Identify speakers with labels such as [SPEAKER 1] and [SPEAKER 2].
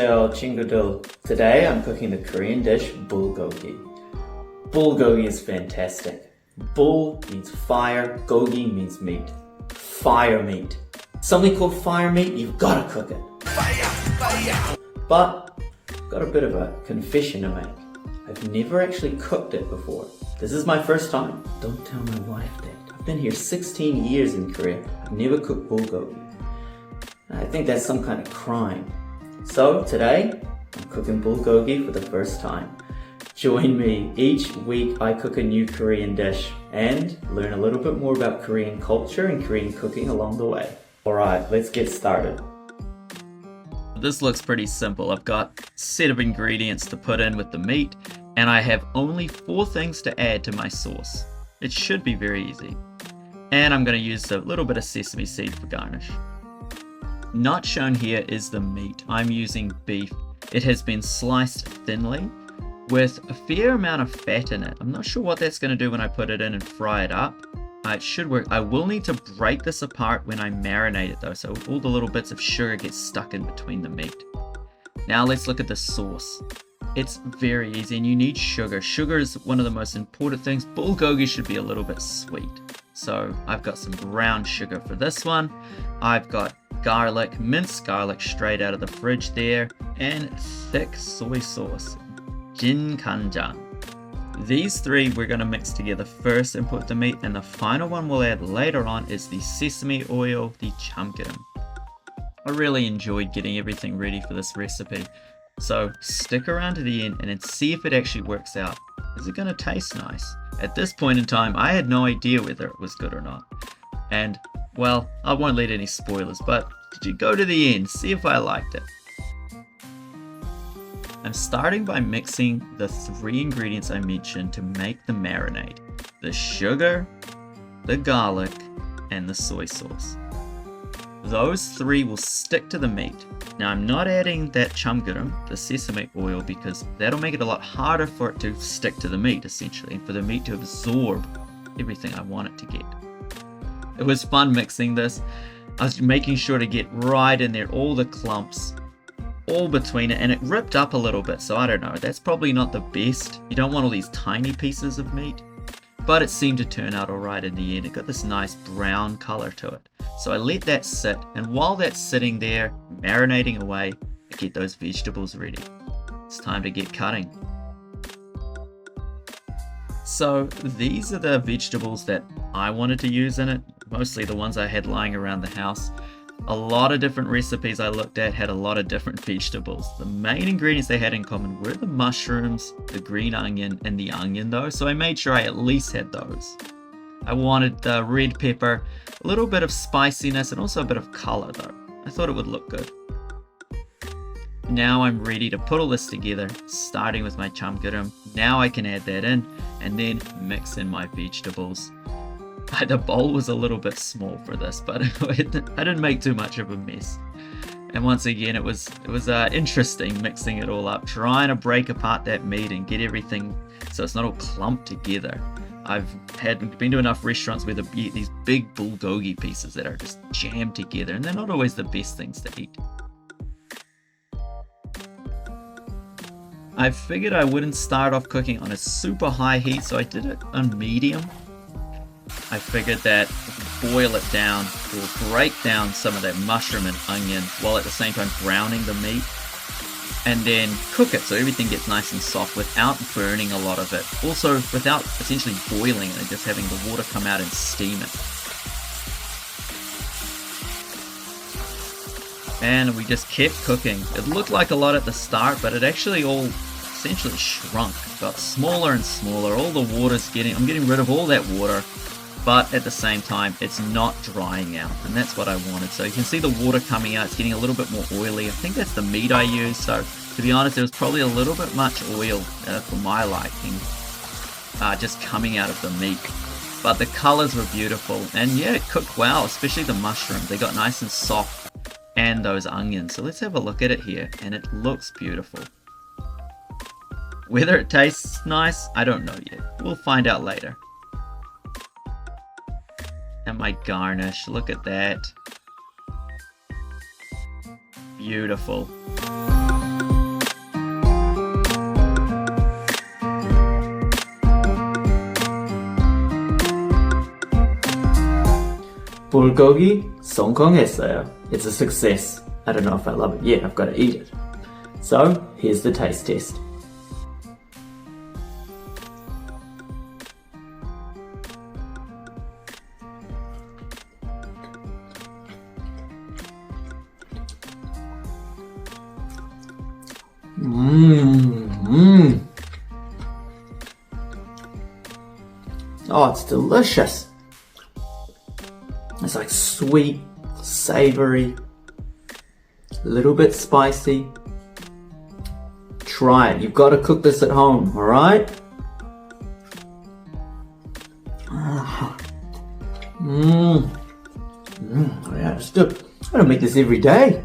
[SPEAKER 1] 안녕하세요, 친구들. Today I'm cooking the Korean dish bulgogi. Bulgogi is fantastic. Bul means fire, gogi means meat. Fire meat. Something called fire meat, you've got to cook it. Fire. But got a bit of a confession to make. I've never actually cooked it before. This is my first time. Don't tell my wife that. I've been here 16 years in Korea. I've never cooked bulgogi. I think that's some kind of crime. So today, I'm cooking bulgogi for the first time. Join me. Each week I cook a new Korean dish and learn a little bit more about Korean culture and Korean cooking along the way. Alright, let's get started.
[SPEAKER 2] This looks pretty simple. I've got a set of ingredients to put in with the meat, and I have only 4 things to add to my sauce. It should be very easy. And I'm going to use a little bit of sesame seed for garnish. Not shown here is the meat. I'm using beef. It has been sliced thinly with a fair amount of fat in it. I'm not sure what that's going to do when I put it in and fry it up. It should work. I will need to break this apart when I marinate it though, so all the little bits of sugar get stuck in between the meat. Now let's look at the sauce. It's very easy and you need sugar. Sugar is one of the most important things. Bulgogi should be a little bit sweet. So I've got some brown sugar for this one. I've got garlic, minced garlic straight out of the fridge there, and thick soy sauce, jinkanjang. These 3 we're going to mix together first and put the meat, and the final one we'll add later on is the sesame oil, the chamgiram. I really enjoyed getting everything ready for this recipe, so stick around to the end and then see if it actually works out. Is it going to taste nice? At this point in time, I had no idea whether it was good or not. And, well, I won't let any spoilers, but did you go to the end? See if I liked it. I'm starting by mixing the 3 ingredients I mentioned to make the marinade. The sugar, the garlic, and the soy sauce. Those 3 will stick to the meat. Now I'm not adding that chamgiram, the sesame oil, because that'll make it a lot harder for it to stick to the meat, essentially, and for the meat to absorb everything I want it to get. It was fun mixing this. I was making sure to get right in there, all the clumps, all between it, and it ripped up a little bit, so I don't know, that's probably not the best. You don't want all these tiny pieces of meat, but it seemed to turn out alright in the end. It got this nice brown color to it. So I let that sit, and while that's sitting there, marinating away, I get those vegetables ready. It's time to get cutting. So these are the vegetables that I wanted to use in it, mostly the ones I had lying around the house. A lot of different recipes I looked at had a lot of different vegetables. The main ingredients they had in common were the mushrooms, the green onion, and the onion though, so I made sure I at least had those. I wanted the red pepper, a little bit of spiciness, and also a bit of color though. I thought it would look good. Now I'm ready to put all this together, starting with my chamgiram. Now I can add that in, and then mix in my vegetables. The bowl was a little bit small for this, but I didn't make too much of a mess. And once again, it was interesting mixing it all up, trying to break apart that meat and get everything so it's not all clumped together. I've been to enough restaurants where you get these big bulgogi pieces that are just jammed together, and they're not always the best things to eat. I figured I wouldn't start off cooking on a super high heat, so I did it on medium. I figured that boil it down will break down some of that mushroom and onion while at the same time browning the meat, and then cook it so everything gets nice and soft without burning a lot of it. Also without essentially boiling it and just having the water come out and steam it. And we just kept cooking. It looked like a lot at the start, but it actually all essentially shrunk. Got smaller and smaller. All the water's I'm getting rid of all that water. But at the same time, it's not drying out, and that's what I wanted. So you can see the water coming out, it's getting a little bit more oily. I think that's the meat I used, so to be honest, there was probably a little bit much oil for my liking, just coming out of the meat. But the colors were beautiful, and yeah, it cooked well, especially the mushrooms. They got nice and soft, and those onions. So let's have a look at it here, and it looks beautiful. Whether it tastes nice, I don't know yet. We'll find out later. And my garnish, look at that. Beautiful.
[SPEAKER 1] Bulgogi 성공했어요. It's a success. I don't know if I love it yet. I've got to eat it. So, here's the taste test. Oh, it's delicious. It's like sweet, savory, a little bit spicy. Try it. You've got to cook this at home, alright? Yeah, it's good. I'm gonna make this every day.